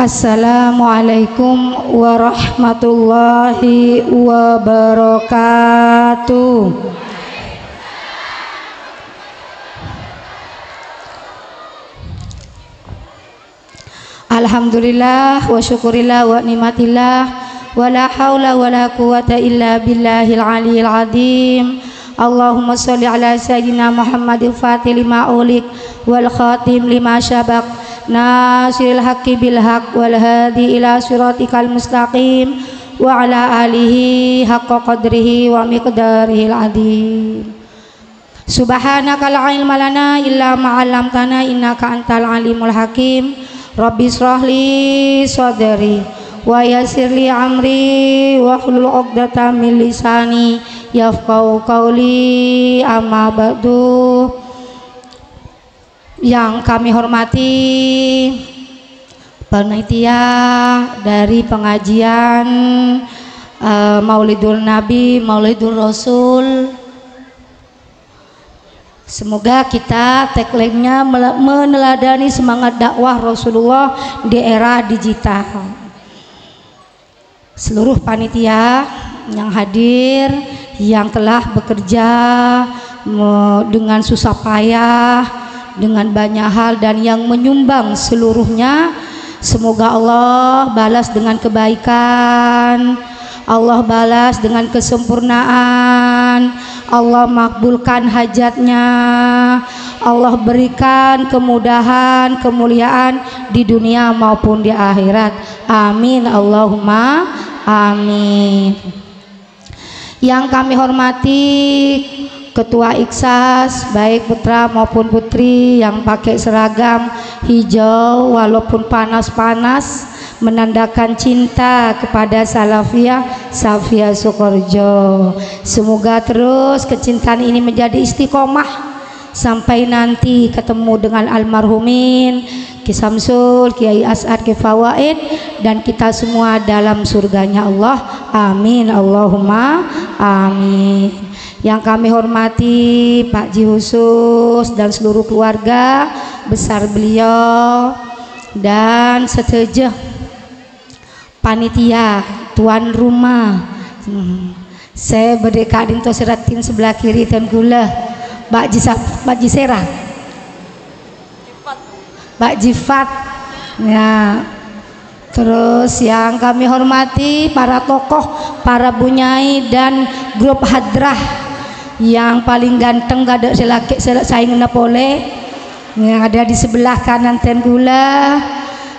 Assalamualaikum warahmatullahi wabarakatuh. Alhamdulillah wa syukurillah wa nikmatillah wa la haula wa la quwata illa billahil aliyil azim. Allahumma sholli ala sayyidina Muhammadil fatih lima ulik wal khatim lima syabaq nasiril haqqi bil haqq wal hadi ila siratikal mustaqim wa ala alihi haqqa qadrihi wa miqdarihil azim. Subhanaka la ilma lana illa ma 'allamtana innaka antal alimul hakim. Rabbi shrahli sadri wa yassirli amri wa hlul 'uqdatam min lisani yafqahu qawli. Amma ba'du. Yang kami hormati panitia dari pengajian Maulidul Nabi, Maulidul Rasul. Semoga kita tagline-nya meneladani semangat dakwah Rasulullah di era digital. Seluruh panitia yang hadir, yang telah bekerja dengan susah payah, dengan banyak hal, dan yang menyumbang seluruhnya, semoga Allah balas dengan kebaikan, Allah balas dengan kesempurnaan, Allah makbulkan hajatnya, Allah berikan kemudahan, kemuliaan di dunia maupun di akhirat. Amin Allahumma amin. Yang kami hormati Ketua Iksas, baik putra maupun putri yang pakai seragam hijau walaupun panas-panas, menandakan cinta kepada Salafiyah Safia Sukorjo. Semoga terus kecintaan ini menjadi istiqomah sampai nanti ketemu dengan almarhumin Ki Samsul, Kiai As'ad, Ki Fawaid, dan kita semua dalam surganya Allah. Amin Allahumma amin. Yang kami hormati Pak Ji Husus dan seluruh keluarga besar beliau, dan setuju panitia tuan rumah. Saya berdekat di seratin sebelah kiri dan gula Pak Ji Serah, Pak Jifat ya. Terus yang kami hormati para tokoh, para bunyai dan grup hadrah. Yang paling ganteng gak ada selaki saing napole yang ada di sebelah kanan ten gula,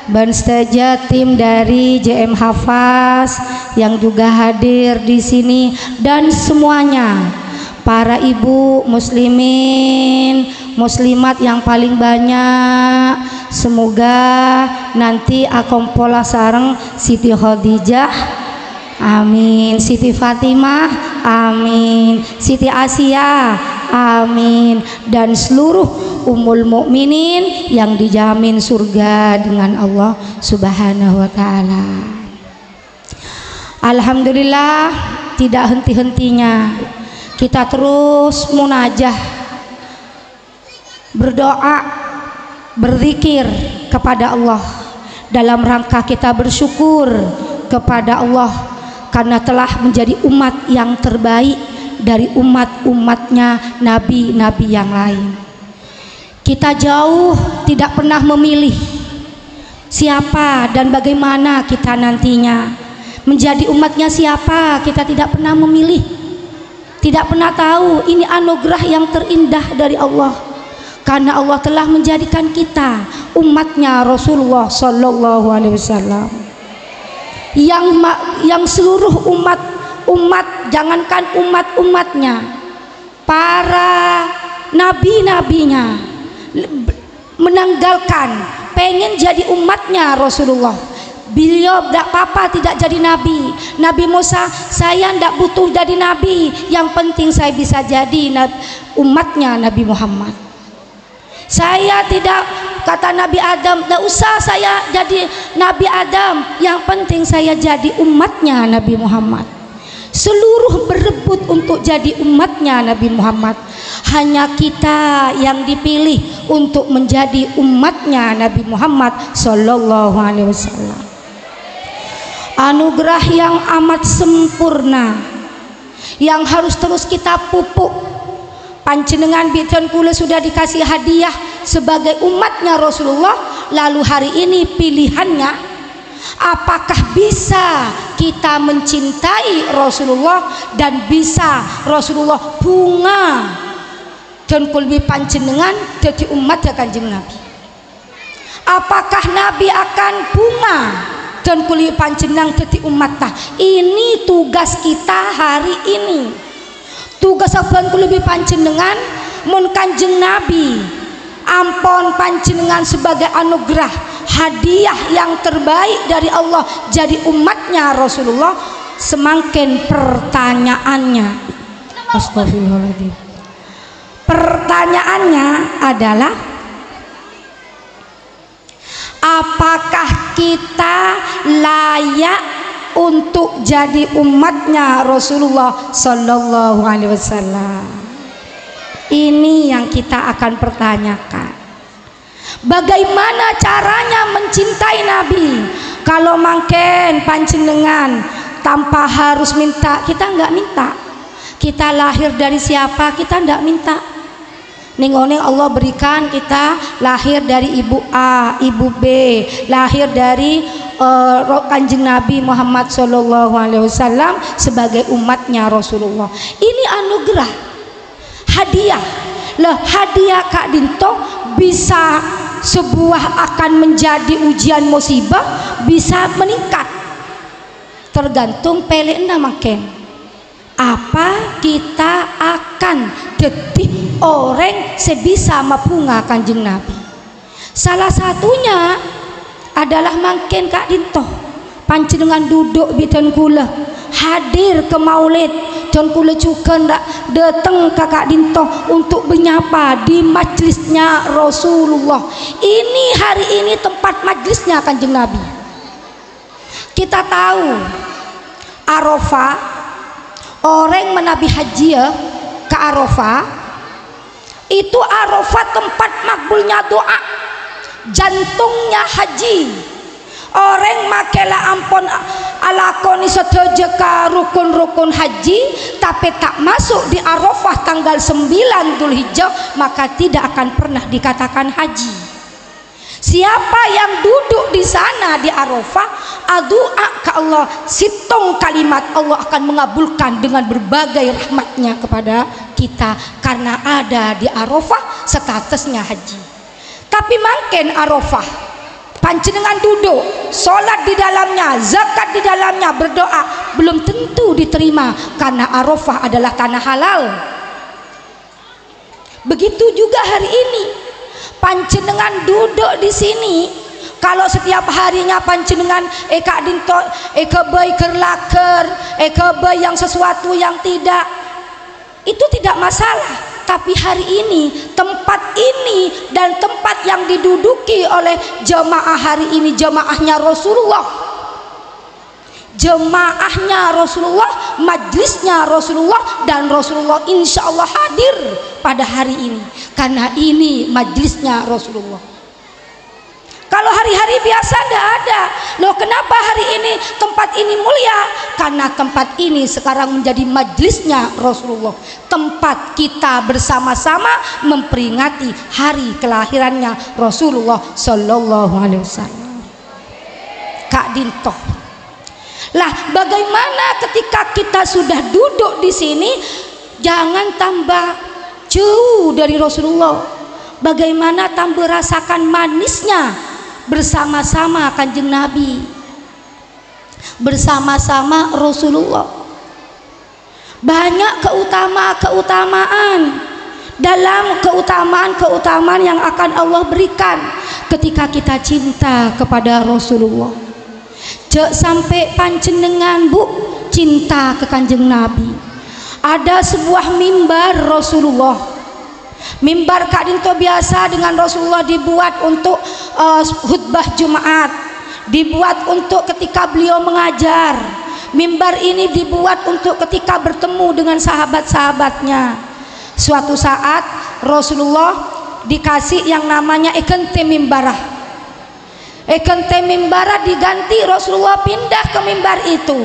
ban saja tim dari JM Hafaz yang juga hadir di sini, dan semuanya para ibu muslimin muslimat yang paling banyak. Semoga nanti akompola sareng Siti Khadijah amin, Siti Fatimah amin, Siti Asia amin, dan seluruh ummul mukminin yang dijamin surga dengan Allah Subhanahu wa taala. Alhamdulillah, tidak henti-hentinya kita terus munajah, berdoa, berzikir kepada Allah dalam rangka kita bersyukur kepada Allah karena telah menjadi umat yang terbaik dari umat-umatnya nabi-nabi yang lain. Kita jauh tidak pernah memilih siapa dan bagaimana kita nantinya menjadi umatnya siapa. Kita tidak pernah memilih, tidak pernah tahu. Ini anugerah yang terindah dari Allah, karena Allah telah menjadikan kita umatnya Rasulullah Sallallahu Alaihi Wasallam, yang seluruh umat, jangankan umatnya, para nabi-nabinya menanggalkan pengen jadi umatnya Rasulullah. Beliau tidak apa-apa tidak jadi nabi. Nabi Musa, saya tidak butuh jadi nabi, yang penting saya bisa jadi umatnya Nabi Muhammad. Saya tidak, kata Nabi Adam, tidak usah saya jadi Nabi Adam, yang penting saya jadi umatnya Nabi Muhammad. Seluruh berebut untuk jadi umatnya Nabi Muhammad. Hanya kita yang dipilih untuk menjadi umatnya Nabi Muhammad sallallahu alaihi wasallam. Anugerah yang amat sempurna yang harus terus kita pupuk. Panjenengan bidan kula sudah dikasih hadiah sebagai umatnya Rasulullah, lalu hari ini pilihannya apakah bisa kita mencintai Rasulullah dan bisa Rasulullah bunga dan kulbi panjenengan jadi umat ya Kanjeng Nabi. Apakah Nabi akan bunga dan kulbi panjenengan jadi umat tah? Ini tugas kita hari ini. Tugas saban kulbi panjenengan mun Kanjeng Nabi ampon panjenengan sebagai anugerah hadiah yang terbaik dari Allah jadi umatnya Rasulullah. Semakin pertanyaannya, astagfirullahaladzim, pertanyaannya adalah apakah kita layak untuk jadi umatnya Rasulullah sallallahu alaihi wasallam? Ini yang kita akan pertanyakan. Bagaimana caranya mencintai Nabi? Kalau mangken panjenengan tanpa harus minta, kita nggak minta. Kita lahir dari siapa? Kita nggak minta. Ning-ning Allah berikan kita lahir dari ibu A, ibu B, lahir dari Kanjeng Nabi Muhammad sallallahu alaihi wasallam sebagai umatnya Rasulullah. Ini anugerah, hadiah. Lah hadiah Kak Dinto bisa sebuah akan menjadi ujian musibah, bisa meningkat. Tergantung pelekna makin. Apa kita akan detik orang sebisa mapunga Kanjeng Nabi. Salah satunya adalah makin Kak Dinto panjenengan duduk bidan kula hadir ke maulid dan kula juga ndak datang ke Kak Dinto untuk menyapa di majlisnya Rasulullah. Ini hari ini tempat majlisnya Kanjeng Nabi. Kita tahu Arafah, orang menabi haji ya ke Arafah, itu Arafah tempat makbulnya doa, jantungnya haji. Orang makela ampon alakoni sedojo ka rukun-rukun haji tapi tak masuk di Arafah tanggal 9 Dzulhijjah, maka tidak akan pernah dikatakan haji. Siapa yang duduk di sana di Arafah, doa ke Allah, situng kalimat Allah akan mengabulkan dengan berbagai rahmatnya kepada kita karena ada di Arafah statusnya haji. Tapi makin Arafah panjenengan duduk, sholat di dalamnya, zakat di dalamnya, berdoa, belum tentu diterima karena Arafah adalah tanah halal. Begitu juga hari ini, panjenengan duduk di sini, kalau setiap harinya panjenengan Kak Dinto baik kerlaker, baik yang sesuatu yang tidak, itu tidak masalah. Tapi hari ini tempat ini dan tempat yang diduduki oleh jemaah hari ini jemaahnya Rasulullah, jemaahnya Rasulullah, majlisnya Rasulullah, dan Rasulullah insya Allah hadir pada hari ini karena ini majlisnya Rasulullah. Kalau hari-hari biasa tidak ada. Loh, kenapa hari ini tempat ini mulia? Karena tempat ini sekarang menjadi majlisnya Rasulullah, tempat kita bersama-sama memperingati hari kelahirannya Rasulullah sallallahu alaihi wasallam. Kak Dinto, lah bagaimana ketika kita sudah duduk di sini, jangan tambah jauh dari Rasulullah. Bagaimana tambah rasakan manisnya bersama-sama Kanjeng Nabi, bersama-sama Rasulullah. Banyak keutamaan dalam keutamaan yang akan Allah berikan ketika kita cinta kepada Rasulullah. Jek sampai panjenengan Bu cinta ke Kanjeng Nabi, ada sebuah mimbar Rasulullah. Mimbar Kak Dinto biasa dengan Rasulullah dibuat untuk khutbah Jumat, dibuat untuk ketika beliau mengajar. Mimbar ini dibuat untuk ketika bertemu dengan sahabat-sahabatnya. Suatu saat Rasulullah dikasih yang namanya ikente mimbarah. Ikente mimbarah diganti, Rasulullah pindah ke mimbar itu.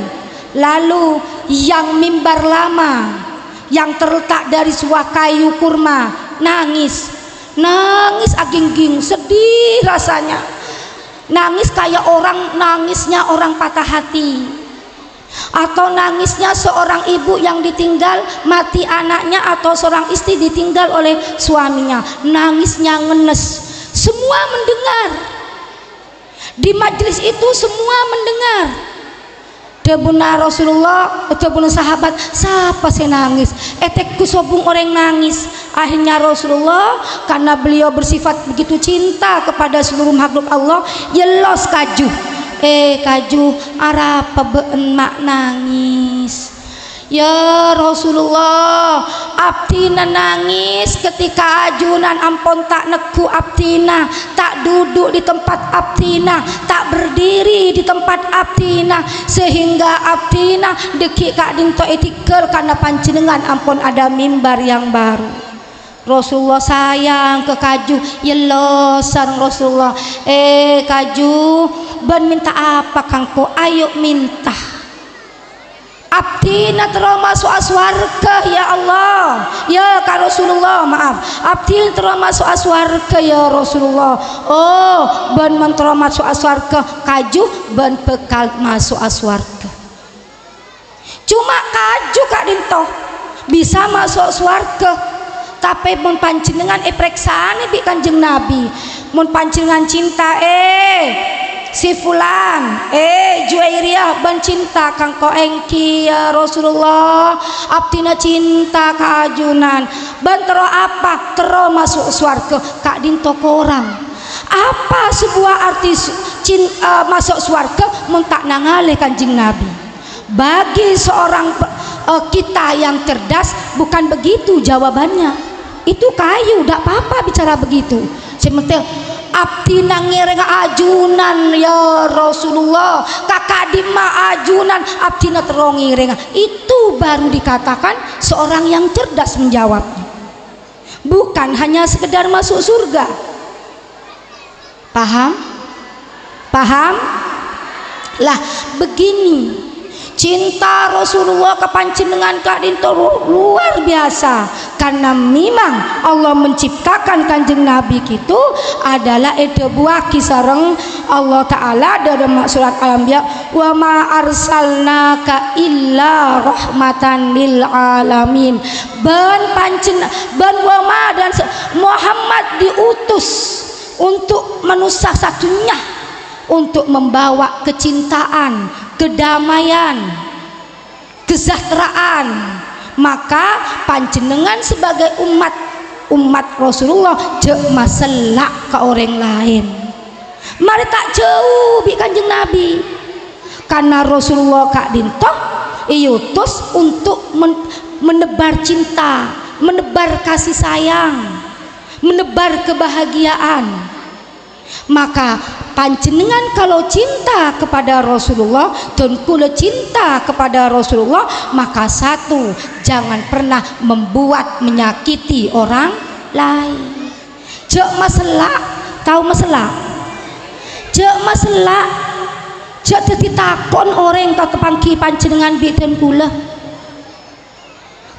Lalu yang mimbar lama yang terletak dari sebuah kayu kurma, nangis aging-ging, sedih rasanya, nangis kayak orang nangisnya orang patah hati, atau nangisnya seorang ibu yang ditinggal mati anaknya, atau seorang istri ditinggal oleh suaminya, nangisnya ngenes. Semua mendengar di majelis itu, semua mendengar. Debuna Rasulullah, debuna sahabat, siapa sih nangis? Etekku sobung orang nangis. Akhirnya Rasulullah, karena beliau bersifat begitu cinta kepada seluruh makhluk Allah, yelos kaju. Kaju arapa been mak nangis. Ya Rasulullah, abdina nangis ketika ajunan ampun tak neku abdina, tak duduk di tempat abdina, tak berdiri di tempat abdina, sehingga abdina deki kak dinto etikel karena panjenengan ampun ada mimbar yang baru. Rasulullah sayang ke kaju, yelosan Rasulullah. Kaju, ben minta apa kangko? Ayo minta. Abdina terus masuk aswarga ya Allah, ya ka Rasulullah, maaf, abdina terus masuk aswarga ya Rasulullah. Oh, ben mentero masuk aswarga, kaju ben bekal masuk aswarga. Cuma kaju kak dinto bisa masuk aswarga, tapi mun panjenengan preksane bi Kanjeng Nabi, mun panjenengan cinta si fulan Juwairiyah ban cinta kangko engki ya Rasulullah, abdina cinta kaajunan ban tero apa tero masuk swarga kak dinto korang. Apa sebuah arti masuk swarga mun tak nangalih Kanjeng Nabi? Bagi seorang kita yang cerdas bukan begitu jawabannya. Itu kayu, tidak apa-apa bicara begitu. Sementing abdina ngereng ajunan ya Rasulullah, kakak dima ajunan abdina terong ngereng, itu baru dikatakan seorang yang cerdas menjawabnya, bukan hanya sekedar masuk surga. Paham? Paham? Lah begini, cinta Rasulullah ke panjenengan kak dinto luar biasa, karena memang Allah menciptakan Kanjeng Nabi itu adalah buah kisareng Allah Ta'ala dalam surat Al-Anbiya, wa ma arsalnaka illa rahmatan lil alamin. Ben wama dan Muhammad diutus untuk manusia satunya, untuk membawa kecintaan, kedamaian, kesejahteraan. Maka panjenengan sebagai umat Rasulullah jek maselak ke orang lain. Mari tak jauh bi Kanjeng Nabi, karena Rasulullah kak dinto iutus untuk menebar cinta, menebar kasih sayang, menebar kebahagiaan. Maka panjenengan kalau cinta kepada Rasulullah dan kula cinta kepada Rasulullah, maka satu, jangan pernah membuat menyakiti orang lain. Jek masalah, tahu masalah? Jek masalah, jek dadi takon orang tak kepangki panjenengan bidan kula.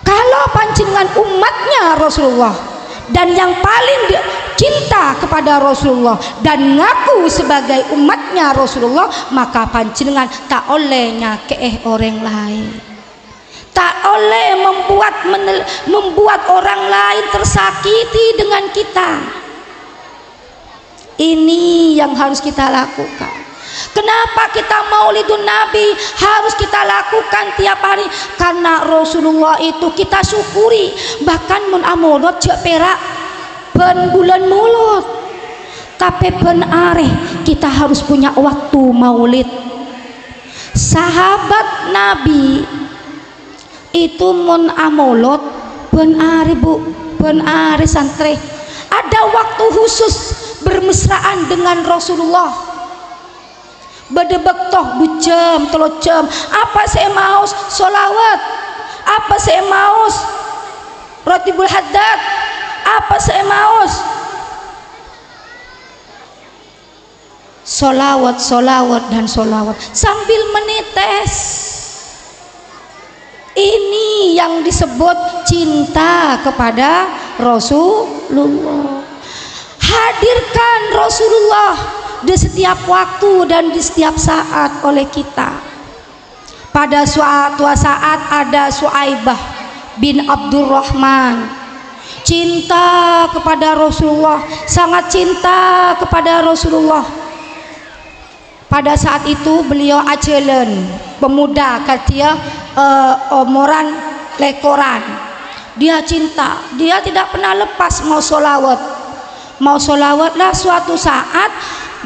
Kalau panjenengan umatnya Rasulullah dan yang paling cinta kepada Rasulullah dan ngaku sebagai umatnya Rasulullah, maka panjenengan tak oleh nyakeh orang lain, tak oleh membuat orang lain tersakiti dengan kita. Ini yang harus kita lakukan. Kenapa kita maulidun Nabi harus kita lakukan tiap hari? Karena Rasulullah itu kita syukuri. Bahkan mun amolot jek perak ben bulan mulut, tapi ben areh kita harus punya waktu maulid. Sahabat Nabi itu mun amolot ben areh bu, ben areh santri, ada waktu khusus bermesraan dengan Rasulullah. Bedebek toh 2 jam, 3 jam. Apa saya mau solawat? Apa saya mau Ratibul Haddad? Apa saya mau solawat, solawat dan solawat sambil menetes. Ini yang disebut cinta kepada Rasulullah. Hadirkan Rasulullah di setiap waktu dan di setiap saat oleh kita. Pada suatu saat ada Suaibah bin Abdurrahman, cinta kepada Rasulullah, sangat cinta kepada Rasulullah. Pada saat itu beliau acelen, pemuda katia omoran lekoran. Dia cinta, dia tidak pernah lepas mau solawat. Mau solawat lah suatu saat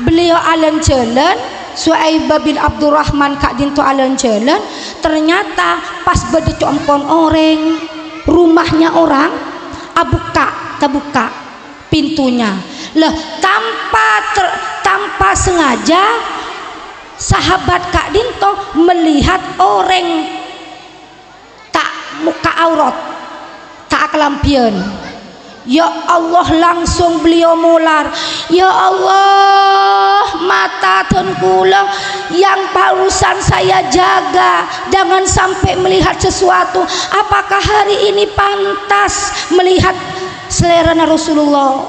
beliau alen jalan, Suaibah bin Abdurrahman kak dinto alen jalan, ternyata pas berdecompon orang, rumahnya orang, terbuka pintunya. Lah tanpa sengaja sahabat kak dinto melihat orang tak muka aurat, tak kelampian. Ya Allah, langsung beliau mular, ya Allah, mata tengkula yang barusan saya jaga jangan sampai melihat sesuatu. Apakah hari ini pantas melihat selera Rasulullah?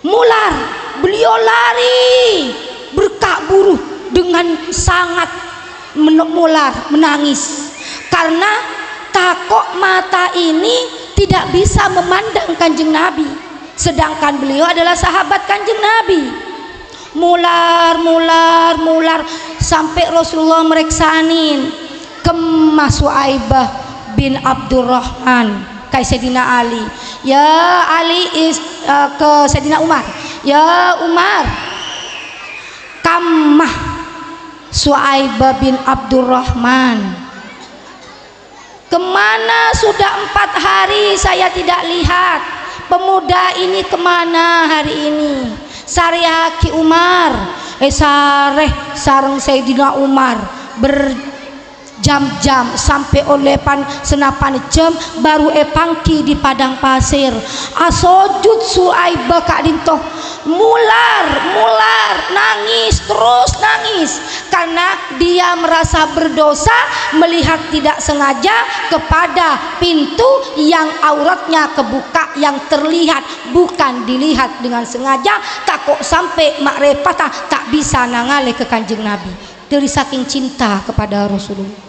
Mular, beliau lari berkabur dengan sangat mular, menangis karena takut mata ini tidak bisa memandang Kanjeng Nabi, sedangkan beliau adalah sahabat Kanjeng Nabi. Mular sampai Rasulullah mereksanin kemah Suaibah bin Abdurrahman ke Sayyidina Ali. Ya Ali ke Sayyidina Umar, ya Umar, kemah Suaibah bin Abdurrahman. Kemana sudah 4 hari saya tidak lihat pemuda ini, kemana hari ini? Sarehaki Umar, sareng Sayyidina Umar berjam-jam sampai olepan senapan jam baru pangki di padang pasir. Asojud Suaibah kak dinto mular nangis, terus nangis karena dia merasa berdosa melihat tidak sengaja kepada pintu yang auratnya kebuka, yang terlihat bukan dilihat dengan sengaja. Takut sampai makrifat tak bisa nangale ke Kanjeng Nabi dari saking cinta kepada Rasulullah.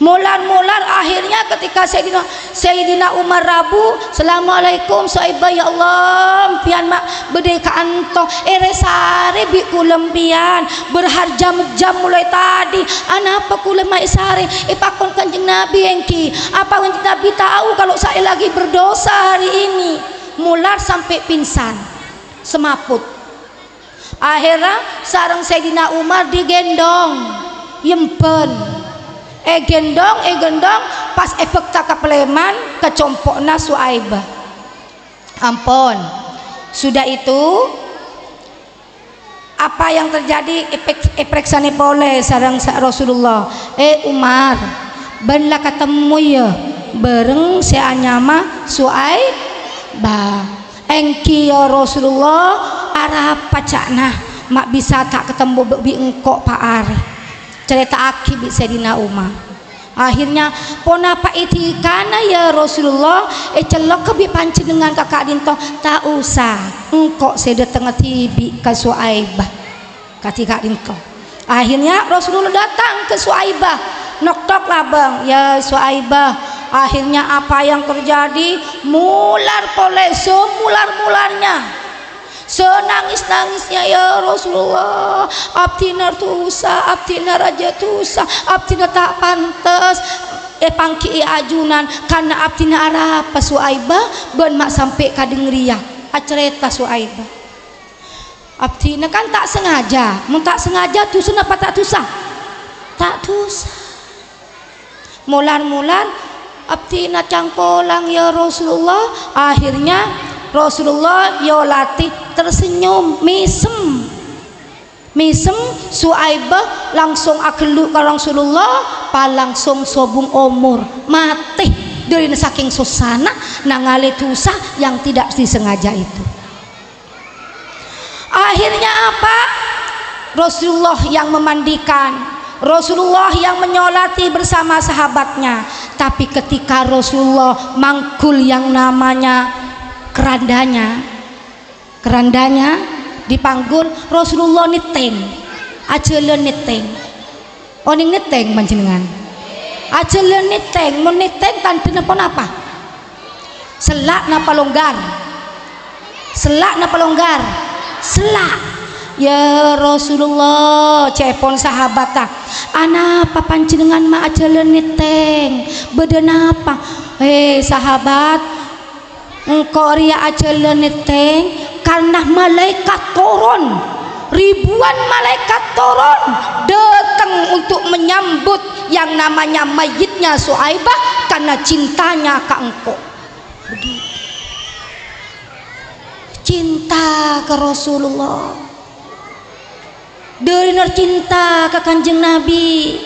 Mular akhirnya ketika Sayyidina Umar rabu, Assalamualaikum Suaibah, ya Allah pian mak bedekaan toh sare bi kulem pian berharjam-jam mulai tadi anapa kulem mak sare pakon Kanjeng Nabi engki apa Kanjeng Nabi tahu kalau saya lagi berdosa hari ini. Mular sampai pingsan semaput. Akhirnya sareng Sayyidina Umar digendong yempen gendong pas efek tak kepeleman kecompokna Suaibah. Ampun. Sudah itu apa yang terjadi epreksane pole sareng Rasulullah. Umar, benlah ketemu ya bareng seanyama Suaibah. Engki ya Rasulullah arah pacakna mak bisa tak ketemu bi engkok Pak Ari. Cerita akibat Sayyidina Umar. Akhirnya ponapa itikana ya Rasulullah celok kebi panci dengan kakak dinto tak usah engkok saya tengah tibi ke Suaibah ketika dinto. Akhirnya Rasulullah datang ke Suaibah, nok lah bang, ya Suaibah. Akhirnya apa yang terjadi? Mular pole semular-mularnya, senangis-nangisnya ya Rasulullah. Abdina tusa, abdina raja tusa, abdina tak pantas pangki ajunan karena abdina arah Suaibah ben mak sampai kadengria acerita Suaibah. Abdina kan tak sengaja, mun tak sengaja tusa apa tak tusa? Tak tusa. Mular-mular abdina cangkolang ya Rasulullah. Akhirnya Rasulullah yolati tersenyum misem Suaibah langsung akelu ke Rasulullah langsung sobung umur mati dari saking susana nangale dosa yang tidak disengaja itu. Akhirnya apa? Rasulullah yang memandikan, Rasulullah yang menyolati bersama sahabatnya. Tapi ketika Rasulullah mangkul yang namanya kerandanya dipanggul, Rasulullah niteng ajelen niteng oning niteng panjenengan ajelen niteng meniteng tanda napa selak napa longgar selak ya Rasulullah cepon sahabat ta anapa panjenengan ma ajelen niteng beden apa sahabat engkau ria ajelen niteng karena malaikat turun, ribuan malaikat turun datang untuk menyambut yang namanya mayitnya Suaibah karena cintanya ke engkau. Begitu. Cinta ke Rasulullah, dari cinta ke Kanjeng Nabi.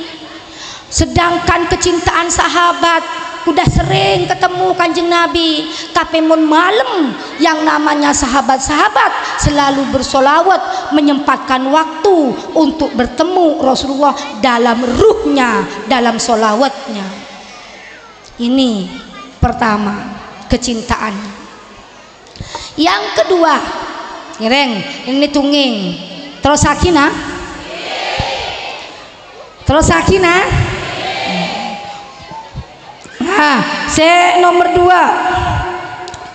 Sedangkan kecintaan sahabat udah sering ketemu Kanjeng Nabi, tapi mun malam yang namanya sahabat-sahabat selalu bersolawat, menyempatkan waktu untuk bertemu Rasulullah dalam ruhnya, dalam solawatnya. Ini pertama, kecintaan. Yang kedua, ngereng, ini tunging, terus sakinah, Nah, nomor 2,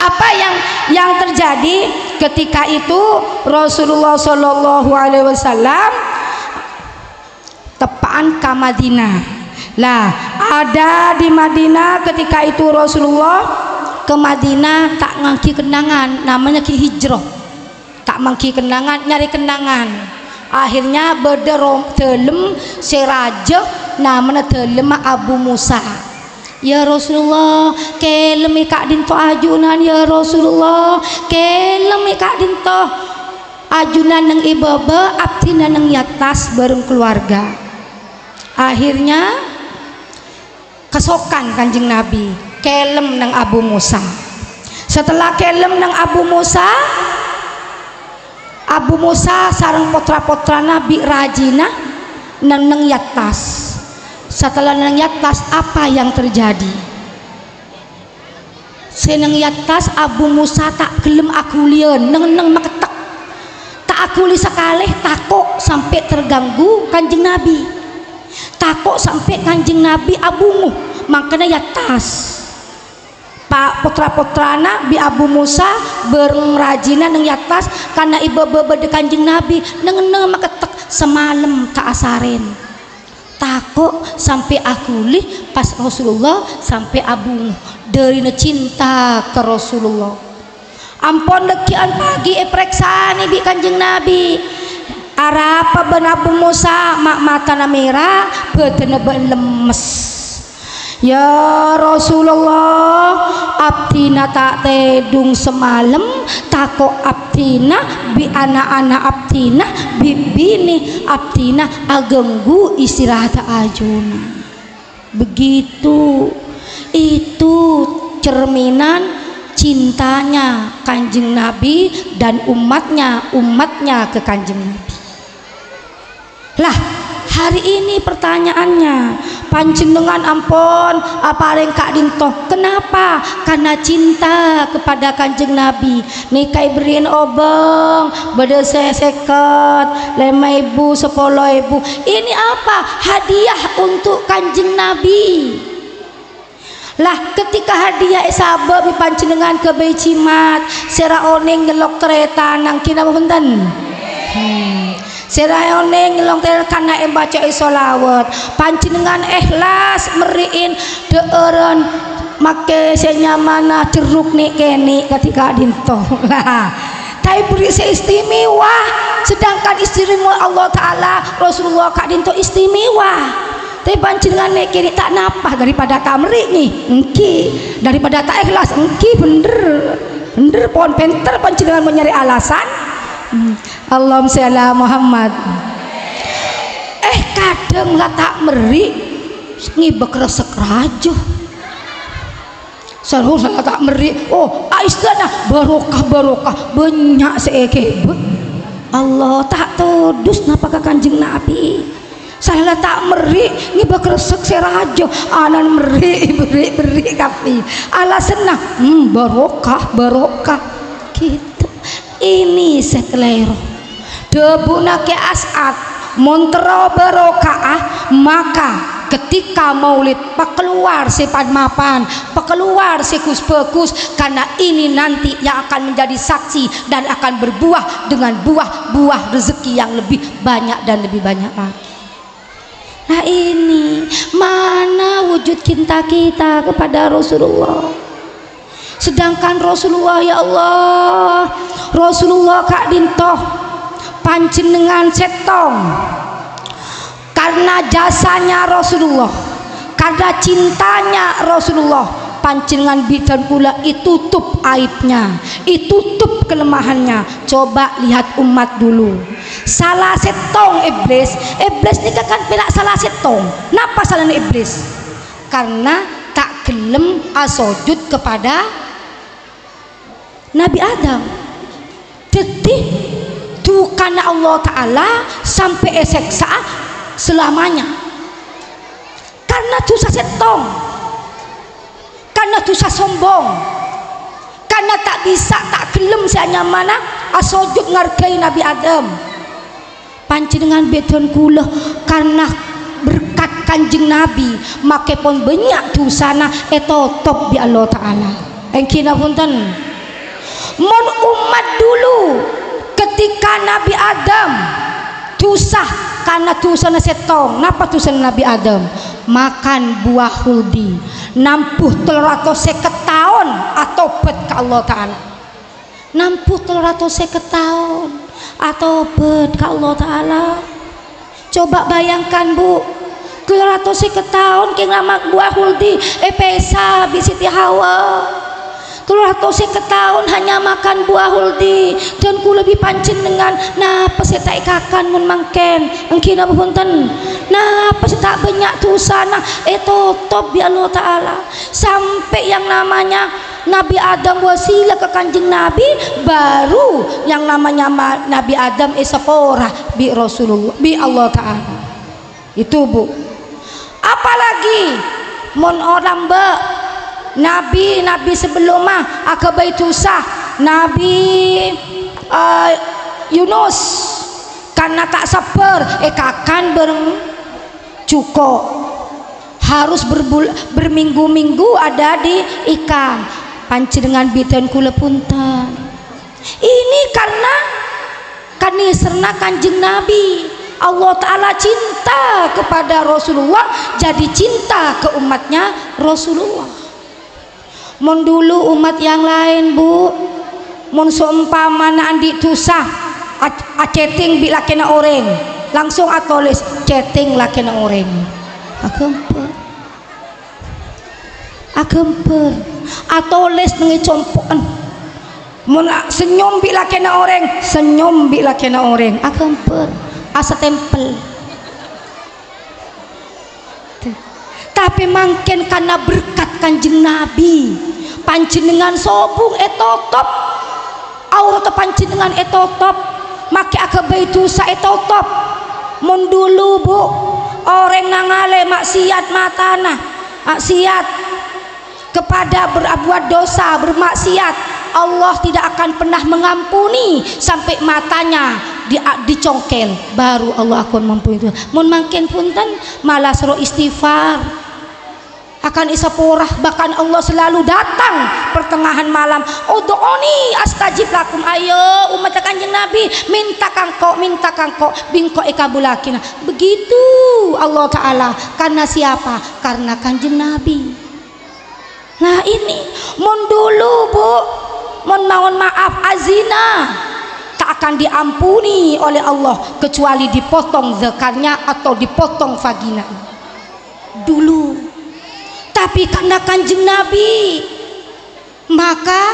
apa yang terjadi ketika itu Rasulullah Shallallahu Alaihi Wasallam tepaan ke Madinah. Lah, ada di Madinah ketika itu Rasulullah ke Madinah tak ngangki kenangan, namanya ki hijrah, tak mangki kenangan, nyari kenangan. Akhirnya berderong telem seraja namanya telem Abu Musa. Ya Rasulullah, kelem kak dinto ajunan ya Rasulullah, kelem kak dinto ajunan nang ibaba, abdina nang yatas bareng keluarga. Akhirnya kesokan Kanjeng Nabi, kelem nang Abu Musa. Setelah kelem nang Abu Musa sareng potra-potra Nabi rajina nang yatas. Setelah nang yatas apa yang terjadi? Seneng yatas Abu Musa tak gelem akulian neng maketek, tak akuli sekali, takut sampai terganggu Kanjeng Nabi, takut sampai Kanjeng Nabi abunguh, makanya yatas Pak putra-putra Nabi Abu Musa berrajina neng yatas karena ibu de Kanjeng Nabi neng maketek semalam tak asarin, takut sampai akuli pas Rasulullah sampai abung dari cinta ke Rasulullah. Ampun dekian pagi preksani bi Kanjeng Nabi arapa ben Abu Musa mak mata merah betena ben lemes. Ya Rasulullah, abdina tak tedung semalam, tako abdina bi anak-anak abdina bibini abdina agenggu istirahat ajuna. Begitu, itu cerminan cintanya Kanjeng Nabi dan umatnya ke Kanjeng Nabi. Lah, hari ini pertanyaannya, panjenengan ampun apa reng kak dinto, kenapa? Karena cinta kepada Kanjeng Nabi. Nikai beriin obeng beda seket 5.000 10.000, ini apa? Hadiah untuk Kanjeng Nabi. Lah ketika hadiah sabab panjenengan ke Becimat sera oning ngelok kereta nang kina punten. Seraone ngelong tel kana baca solawat panjenengan ikhlas meriin deureun make senyamana jeruk nih kene ketika dinto lah tapi beri istimewa, sedangkan istimewa Allah Ta'ala Rasulullah kak dinto istimewa, tapi panjenengan nek kene tak napah daripada tak merik nih engki, daripada tak ikhlas engki bener pon penter panjenengan mau nyari alasan. Allahumma sholli ala Muhammad. Kadang lah tak meri ngibek resek rajo salah tak meri, oh aisyana barokah banyak seekebet Allah tak todus napa ka Kanjeng Nabi salah tak meri ngibak resek serajo anan meri beri kapi ala senang barokah gitu. Ini sekelero debuna ke as'ad montero barokah maka ketika maulid pekeluar si padmapan pekeluar si kuspekus karena ini nanti yang akan menjadi saksi dan akan berbuah dengan buah rezeki yang lebih banyak dan lebih banyak lagi. Nah ini mana wujud cinta kita kepada Rasulullah. Sedangkan Rasulullah ya Allah Rasulullah Kak Dintoh panjenengan setong karena jasanya Rasulullah karena cintanya Rasulullah panjenengan bidan kula itutup aibnya itutup kelemahannya. Coba lihat umat dulu salah setong iblis ini kan pilak salah setong. Napa salahnya iblis? Karena tak gelem asojud kepada Nabi Adam. Jadi karena Allah Ta'ala sampai eseksa selamanya karena dosa setong karena dosa sombong karena tak bisa tak gelem seanya mana asojud ngargai Nabi Adam. Panjenengan bedon kula karena berkat Kanjeng Nabi makepun banyak dosana top di Allah Ta'ala engkina punten mon umat dulu ketika Nabi Adam dosa karena dosa setong. Napa dosa Nabi Adam? Makan buah huldi nampuh 350 tahun atobat ke Allah Ta'ala nampuh 350 tahun atobat ke Allah Ta'ala. Coba bayangkan Bu 350 tahun keng ngamak buah huldi pesa bisiti Hawa 350 tahun hanya makan buah huldi dan ku lebih pancen dengan napa saya tak ikakan mun mangken engkina punten napa saya tak banyak tusana top bi Allah Ta'ala sampai yang namanya Nabi Adam wasilah ke Kanjeng Nabi baru yang namanya Nabi Adam sepora bi Rasulullah bi Allah Ta'ala itu Bu. Apalagi mon orang Nabi sebelum mah akabai tusah Nabi Yunus karena tak sabar kakan bareng cuko harus berminggu-minggu ada di ikan panjenengan bidan kula punten ini karena kaniserna Kanjeng Nabi Allah Ta'ala cinta kepada Rasulullah jadi cinta ke umatnya Rasulullah. Mon dulu umat yang lain Bu mon seumpamana andi tusah chatting bila kena orang langsung atulis chatting lah kena orang akemper atulis nengi compokan mon senyum bila kena orang senyum bila kena orang akemper asa tempel tapi mungkin karena berkat Kanjeng Nabi panjenengan sobung top aurat panjenengan top make akabai dosa top mun dulu Bu orang nangale maksiat matana maksiat kepada berbuat dosa bermaksiat Allah tidak akan pernah mengampuni sampai matanya dicongkel baru Allah akan mampuni itu mun mangken punten malah suruh istighfar akan isaporah bahkan Allah selalu datang pertengahan malam ud'uni astajib lakum ayo umat Kanjeng Nabi minta kangko bingko ikabulakina begitu Allah Ta'ala karena siapa? Karena Kanjeng Nabi. Nah ini mun dulu Bu mun mohon maaf azina tak akan diampuni oleh Allah kecuali dipotong zakarnya atau dipotong vagina dulu. Tapi karena Kanjeng Nabi maka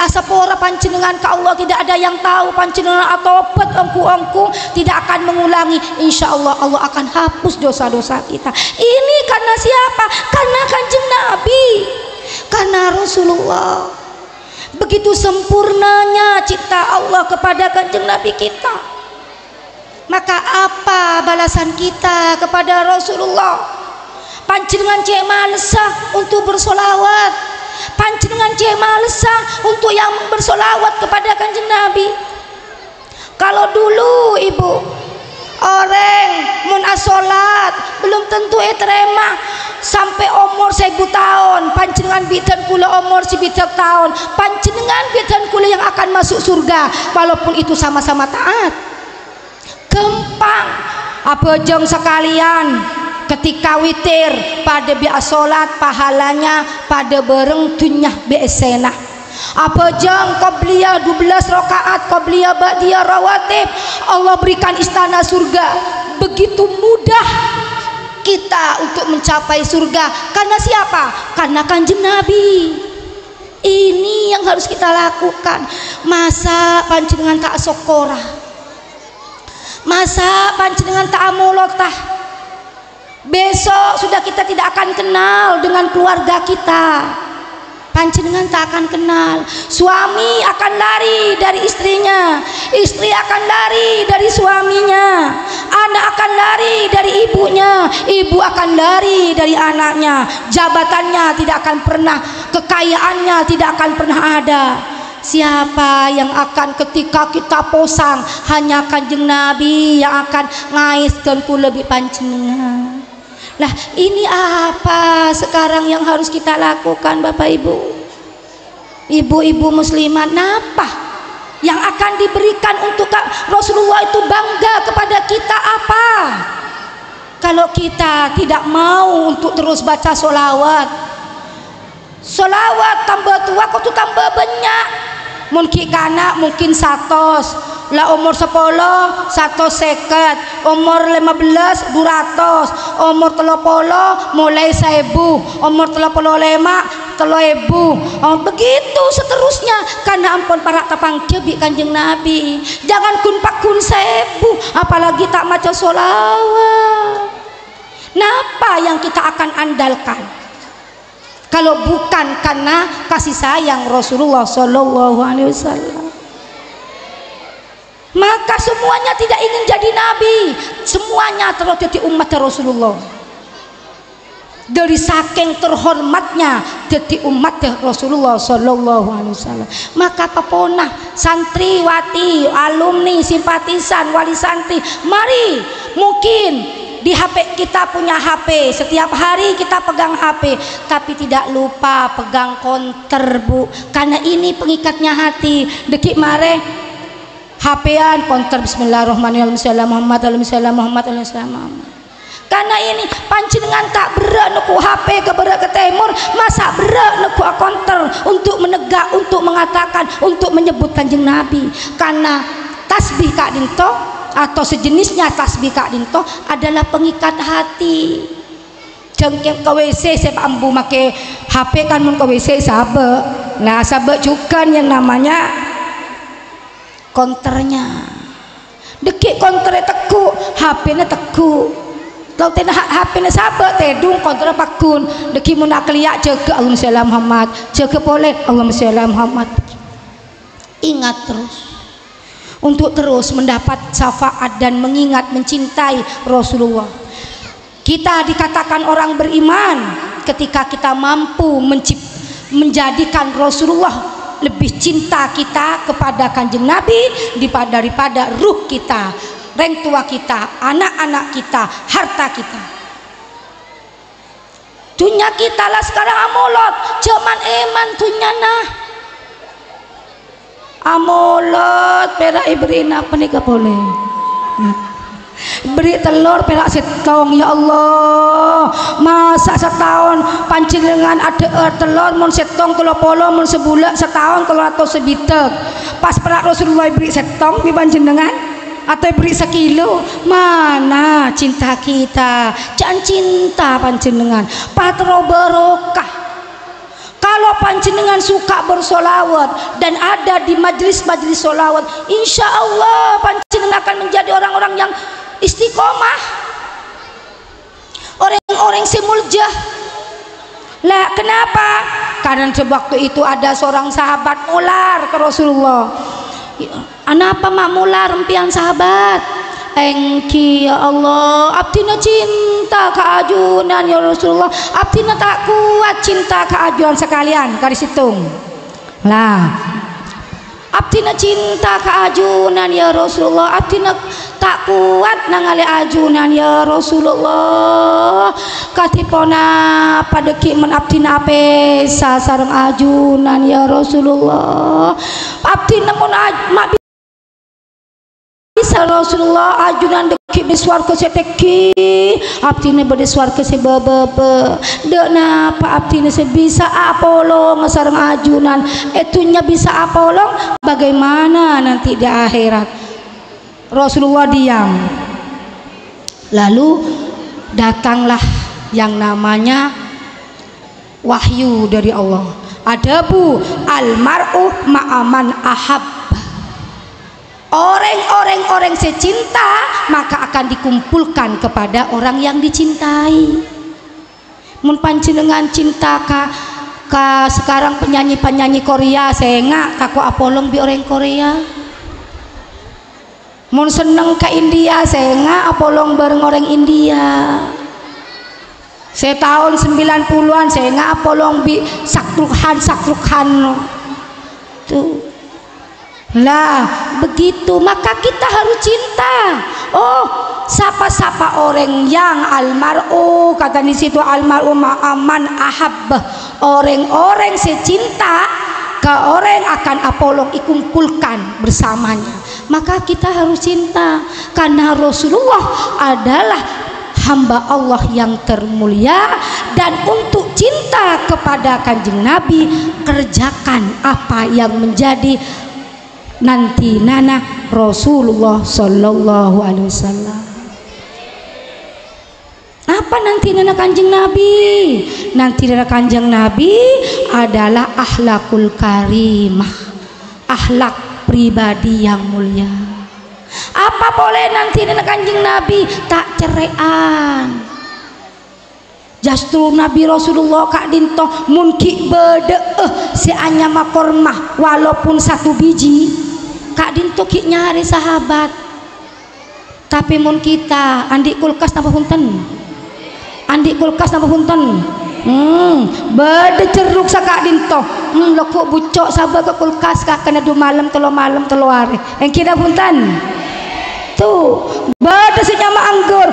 asapora panjenengan ke Allah tidak ada yang tahu panjenengan atobat engku tidak akan mengulangi insya Allah Allah akan hapus dosa-dosa kita ini karena siapa? Karena Kanjeng Nabi karena Rasulullah Begitu sempurnanya cinta Allah kepada kanjeng Nabi kita. Maka apa balasan kita kepada Rasulullah? Panjenengan cek malesah untuk bersolawat, panjenengan cek malesah untuk yang bersolawat kepada kanjeng Nabi. Kalau dulu ibu orang mun asolat belum tentu terima sampai umur 1000 tahun, panjenengan bidan kula umur 1000 tahun, panjenengan bidan kula yang akan masuk surga walaupun itu sama-sama taat. Gampang apa jeng sekalian ketika witir pada biasa salat pahalanya pada bareng dunyah besenah. Apa jeng qabliyah 12 rakaat qabliyah ba'diyah rawatib Allah berikan istana surga. Begitu mudah kita untuk mencapai surga karena siapa? Karena kanjeng Nabi. Ini yang harus kita lakukan. Masa panjenengan tak sokora, masa panjenengan tak amulotah, besok sudah kita tidak akan kenal dengan keluarga kita. Panjenengan tak akan kenal. Suami akan lari dari istrinya, istri akan lari dari suaminya, anak akan lari dari ibunya, ibu akan lari dari anaknya. Jabatannya tidak akan pernah, kekayaannya tidak akan pernah ada. Siapa yang akan ketika kita posang hanya kanjeng Nabi yang akan ngaiskeun ku lebih panjenengan. Lah ini apa sekarang yang harus kita lakukan Bapak Ibu, ibu-ibu muslimat? Napa yang akan diberikan untuk Rasulullah itu bangga kepada kita apa? Kalau kita tidak mau untuk terus baca solawat, solawat tambah tua kok tuh tambah banyak. Mungkin kanak mungkin 100 lah, umur 10 150, umur 15 200, umur 30 mulai 1000, umur 35 3.000, begitu seterusnya. Karena ampun para tapang kebi kanjeng Nabi, jangan kun pak kun 1000 apalagi tak maca solawat. Napa yang kita akan andalkan kalau bukan karena kasih sayang Rasulullah Shallallahu Alaihi Wasallam? Maka semuanya tidak ingin jadi nabi, semuanya terus jadi umat Rasulullah. Dari saking terhormatnya jadi umat Rasulullah Shallallahu Alaihi Wasallam. Maka pepona santriwati, alumni, simpatisan, wali santri, mari mungkin di HP kita punya HP, setiap hari kita pegang HP, tapi tidak lupa pegang konter Bu, karena ini pengikatnya hati. Dekik mare HP-an konter Bismillahirrahmanirrahim, Muhammad. Karena ini panjenengan tak berat neku HP ke berat ke timur, masa berat neku konter untuk menegak, untuk mengatakan, untuk menyebut kanjeng Nabi. Karena tasbih Kak Dinto atau sejenisnya tasbih Kak Dinto adalah pengikat hati. Jengkel ke WC saya ambu make HP kan mun ke WC sabe. Nah sabe juga yang namanya konternya. Dekik konternya teku, HP-nya teku. Kalau tidak HP-nya sabe tedung konternya pakun. Dekik mun nak liak jaga Allahumma sholli ala Muhammad, jaga boleh Allahumma sholli ala Muhammad. Ingat terus untuk terus mendapat syafaat dan mengingat mencintai Rasulullah. Kita dikatakan orang beriman ketika kita mampu menjadikan Rasulullah lebih cinta kita kepada kanjeng Nabi daripada ruh kita, orang tua kita, anak-anak kita, harta kita. Dunia kita lah sekarang amolot, zaman eman dunia nah amolot perak ibrin apa nih gak boleh beri telur perak setong. Ya Allah, masa setahun panjenengan ada telur mun setong 30 mun sebulan setahun 300 sebitek. Pas perak Rasulullah beri setong di panjenengan atau beri sekilo, mana cinta kita? Jangan cinta panjenengan patro barokah. Kalau panjenengan suka bersolawat dan ada di majlis-majlis solawat, insya Allah panjenengan akan menjadi orang-orang yang istiqomah, orang-orang semuljah, Lah kenapa? Karena sewaktu itu ada seorang sahabat mular ke Rasulullah. Kenapa mak mular empian sahabat? Engki ya Allah, abdina cinta ke ajunan ya Rasulullah. Abdina tak kuat cinta ke ajunan sekalian garis hitung. Lah abdina cinta ke ajunan ya Rasulullah. Abdina tak kuat nangali ajunan ya Rasulullah. Katipona padeki men abdina apesa sareng ajunan ya Rasulullah. Abdina mun mak bisa Rasulullah ajunan deki beswar ke seteki. Abdina bade suar ke sebebe. Dek napa abdina sebisa apolong sareng ajunan. Etunya bisa apolong bagaimana nanti di akhirat. Rasulullah diam. Lalu datanglah yang namanya wahyu dari Allah. Adabu almar'u ma'aman ahab. Orang secinta maka akan dikumpulkan kepada orang yang dicintai. Mun panjenengan cinta ka sekarang penyanyi Korea, saya nggak kaku apolong bi orang Korea. Mun seneng ke India, saya nggak apolong bareng orang India. Saya tahun 90-an saya nggak apolong bi sakrukhan tuh. Lah begitu maka kita harus cinta. Oh, sapa-sapa orang yang almar'u, kata di situ almar'u ma'aman ahab. Orang-orang secinta ke orang akan apolong dikumpulkan bersamanya. Maka kita harus cinta karena Rasulullah adalah hamba Allah yang termulia. Dan untuk cinta kepada kanjeng Nabi, kerjakan apa yang menjadi nanti nana Rasulullah Sallallahu Alaihi Wasallam. Apa nanti nana kanjeng Nabi? Nanti nana kanjeng Nabi adalah akhlakul karimah, akhlak pribadi yang mulia. Apa boleh nanti nana kanjeng Nabi? Tak cerean. Justru Nabi Rasulullah kak dinto munki bede si anyama kormah walaupun satu biji kak dinto ki nyari sahabat. Tapi mun kita andi kulkas napa punten, andi kulkas napa punten, bede ceruk sakak dinto lo kok bucok sabar ke kulkas kak kena 2 malam 3 malam 3 hari yang kira punten tuh bede senyama anggur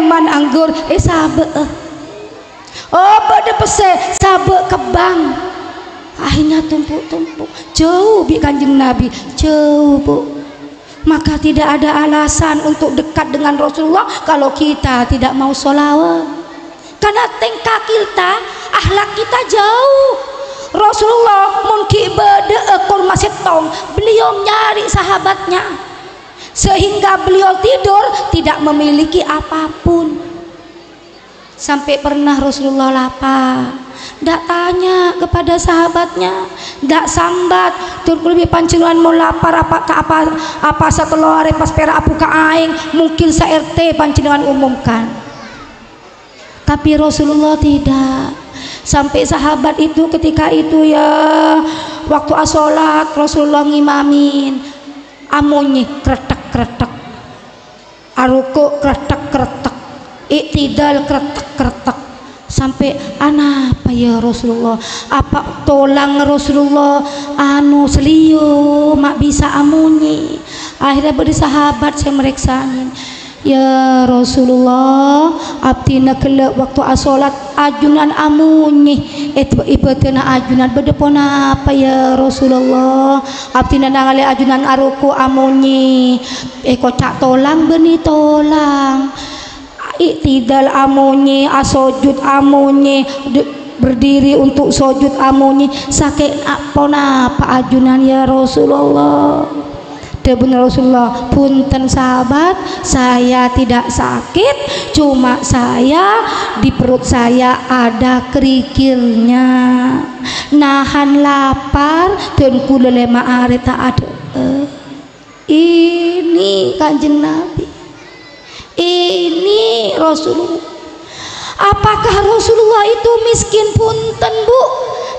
man anggur sabar oh pada pese sabe kebang akhirnya tumpuk-tumpuk jauh bi kanjeng Nabi jauh bu. Maka tidak ada alasan untuk dekat dengan Rasulullah kalau kita tidak mau sholawat karena tingkah kita akhlak kita jauh. Rasulullah mungkin bede ekor masetong beliau nyari sahabatnya sehingga beliau tidur tidak memiliki apapun. Sampai pernah Rasulullah lapar, ndak tanya kepada sahabatnya, ndak sambat. Turun lebih pancingan mau lapar apa setelah hari pas pera apu ka aing mungkin sa RT pancingan umumkan. Tapi Rasulullah tidak. Sampai sahabat itu ketika itu ya waktu asolat Rasulullah ngimamin amunyi kretek-kretek, aruku kretek-kretek, iktidal kretek-kretek sampai apa ya Rasulullah apa tolang Rasulullah anu seliu mak bisa amunyi. Akhirnya beri sahabat saya mereksain ya Rasulullah abdina kelak waktu asolat ajunan amunyi ibetena ajunan bedepon apa ya Rasulullah abdina nangali ajunan aruku amunyi kocak tolang beni tolang iktidal amunyi asojud amunyi berdiri untuk sujud amunyi sakit apa ajunan ya Rasulullah. Benar Rasulullah punten sahabat saya tidak sakit cuma saya di perut saya ada kerikilnya nahan lapar dan kula lema are tak ada. Ini kanjeng Nabi, ini Rasulullah. Apakah Rasulullah itu miskin? Punten Bu,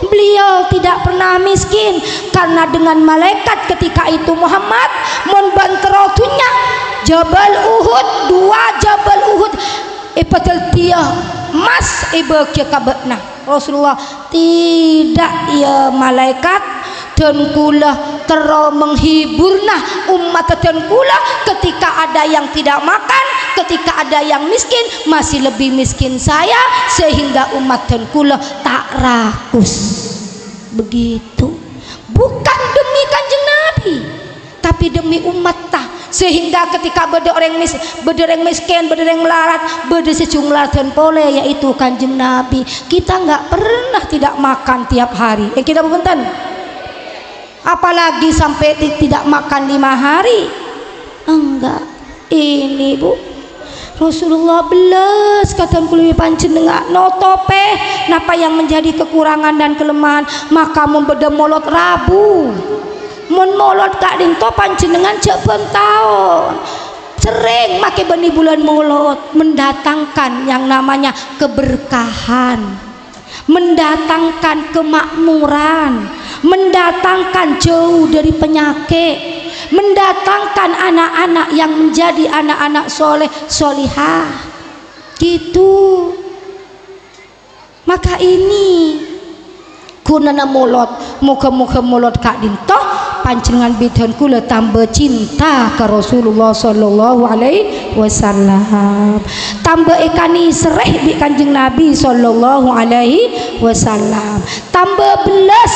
beliau tidak pernah miskin, karena dengan malaikat ketika itu Muhammad mon banterotunya Jabal Uhud, 2 Jabal Uhud ipatel dia mas iba kia kabetna Rasulullah tidak ya malaikat dan kula terlalu menghiburna umat dan kula ketika ada yang tidak makan, ketika ada yang miskin, masih lebih miskin saya, sehingga umat dan kula tak rakus. Begitu, bukan demi Kanjeng Nabi tapi demi umat tah, sehingga ketika beda orang miskin, beda orang melarat, beda sejumlah dan pole, yaitu Kanjeng Nabi, kita nggak pernah tidak makan tiap hari. Kita benten, apalagi sampai tidak makan 5 hari. Enggak, ini Bu, Rasulullah belas kata kuluwi panjenengan notope napa yang menjadi kekurangan dan kelemahan, maka membeda molot Rabu mun molot kak ding to panjenengan cek tahun sering make benih bulan molot, mendatangkan yang namanya keberkahan, mendatangkan kemakmuran, mendatangkan jauh dari penyakit, mendatangkan anak-anak yang menjadi anak-anak soleh solihah gitu. Maka ini gunana molot, muka-muka molot kak dintoh panjenengan bidhan kula tambah cinta ke Rasulullah sallallahu alaihi wasallam, tambah ikani sereh di Kanjeng Nabi sallallahu alaihi wasallam, tambah belas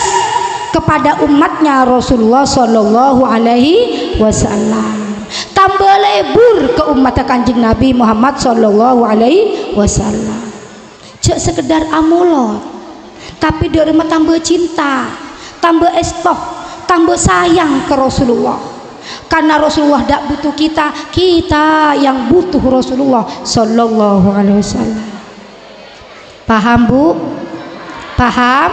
kepada umatnya Rasulullah sallallahu alaihi wasallam, tambah lebur ke umat Kanjeng Nabi Muhammad sallallahu alaihi wasallam. Cek sekedar amulot, tapi dari tambah cinta, tambah estoh, tambah sayang ke Rasulullah, karena Rasulullah tidak butuh kita, kita yang butuh Rasulullah sallallahu alaihi wasallam. Paham Bu? Paham?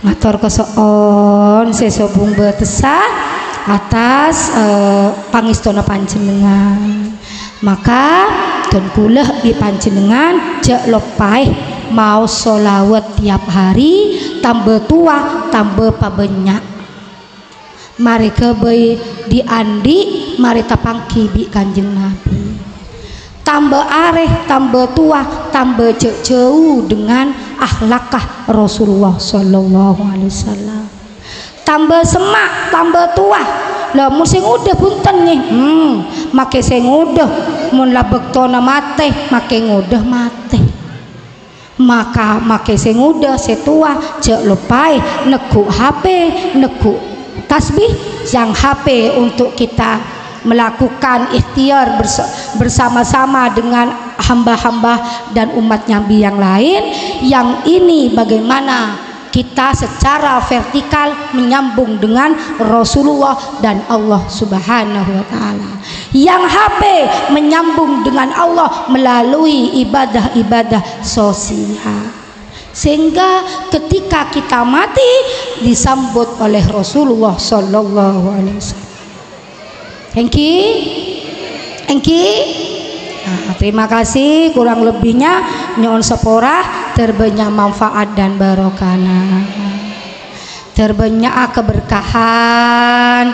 Ngatur kesoon sesobung betesa atas pangistona panjenengan, maka dan kula di panjenengan jek lepai mau sholawat tiap hari, tambah tua tambah pabanyak, mari kebay diandi, mari tapangki bi Kanjeng Nabi, tambah areh tambah tua tambah jauh dengan akhlakah Rasulullah sallallahu alaihi wasallam, tambah semak tambah tua lah. Mun sing udah punten nih make sing udah mun la bektona mate make ngudah mate, maka make sing udah setua cek lepai neku HP neku tasbih yang HP untuk kita melakukan ikhtiar bersama-sama dengan hamba-hamba dan umat Nabi yang lain. Yang ini bagaimana kita secara vertikal menyambung dengan Rasulullah dan Allah Subhanahu wa Ta'ala, yang HP menyambung dengan Allah melalui ibadah-ibadah sosial, sehingga ketika kita mati disambut oleh Rasulullah sallallahu alaihi wasallam. Engki nah, terima kasih, kurang lebihnya nyon sepora terbanyak manfaat dan barokana, terbanyak keberkahan,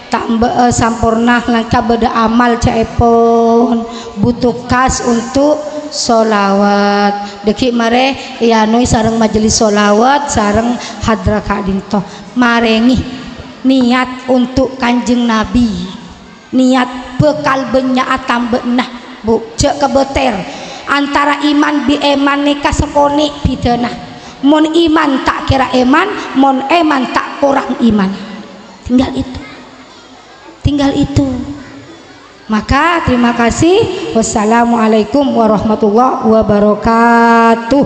tambah sampurna langkah beda amal caepon butuh kas untuk sholawat deki mare ya noi sareng majelis sholawat sareng hadra kadinto marengi niat untuk Kanjeng Nabi, niat bekal benyaat tambah nah Bu cek kebeter antara iman bi eman nikah sekoni bidana, mon iman tak kira eman, mon eman tak kurang iman, tinggal itu. Maka terima kasih, wassalamualaikum warahmatullahi wabarakatuh.